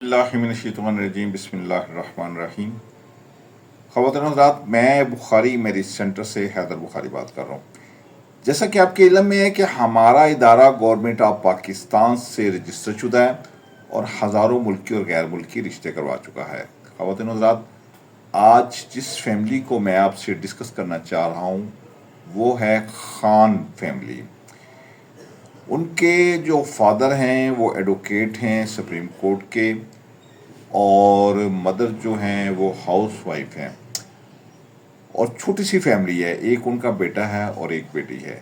बिस्मिल्लाहिर्रहमानिर्रहीम बिस्मिल्लाहिर्रहमानिर्रहीम। ख़वातीन हज़रात, मैं बुखारी मैरिज सेंटर से हैदर बुखारी बात कर रहा हूँ। जैसा कि आपके इल्म में है कि हमारा इदारा गवर्नमेंट ऑफ पाकिस्तान से रजिस्टर शुदा है और हज़ारों मुल्की और गैर मुल्की रिश्ते करवा चुका है। ख़वातीन हज़रात, आज जिस फैमिली को मैं आपसे डिस्कस करना चाह रहा हूँ वो है खान फैमिली। उनके जो फादर हैं वो एडवोकेट हैं सुप्रीम कोर्ट के, और मदर जो हैं वो हाउस वाइफ हैं, और छोटी सी फैमिली है। एक उनका बेटा है और एक बेटी है।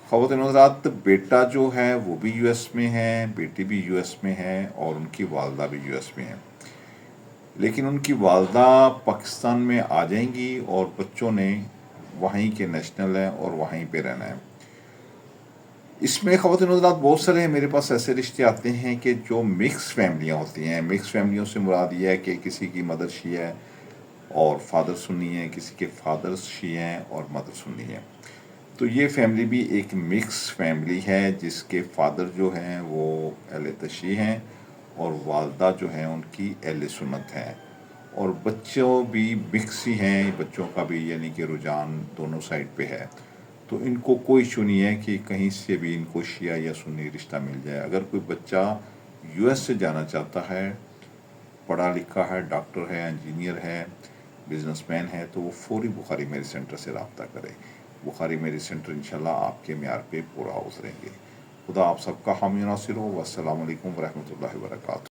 ख़वातीन हज़रात, बेटा जो है वो भी यूएस में है, बेटी भी यूएस में है, और उनकी वालदा भी यूएस में है। लेकिन उनकी वालदा पाकिस्तान में आ जाएंगी और बच्चों ने वहीं के नेशनल हैं और वहीं पे रहना है। इसमें ख़वातीन हज़रात बहुत सारे मेरे पास ऐसे रिश्ते आते हैं कि जो मिक्स फैमिलियाँ होती हैं। मिक्स फैमिलियों से मुराद ये है कि किसी की मदर शिया है और फादर सुन्नी है, किसी के फादर शिया हैं और मदर सुन्नी है। तो ये फैमिली भी एक मिक्स फैमिली है जिसके फादर जो हैं वो अहले तशी हैं और वालदा जो हैं उनकी अहले सुन्नत हैं, और बच्चों भी मिक्स ही हैं। बच्चों का भी यानी कि रुझान दोनों साइड पे है। तो इनको कोई इशू नहीं है कि कहीं से भी इनको शिया या सुन्नी रिश्ता मिल जाए। अगर कोई बच्चा यूएस से जाना चाहता है, पढ़ा लिखा है, डॉक्टर है, इंजीनियर है, बिजनेसमैन है, तो वो फौरी बुखारी मैरिज सेंटर से रब्ता करे। बुखारी मैरिज सेंटर इंशाल्लाह आपके म्यार पे पूरा उतरेंगे। खुदा आप सबका हामी नासिर हो। वस्सलामु अलैकुम वरहमतुल्लाहि वबरकातुहू।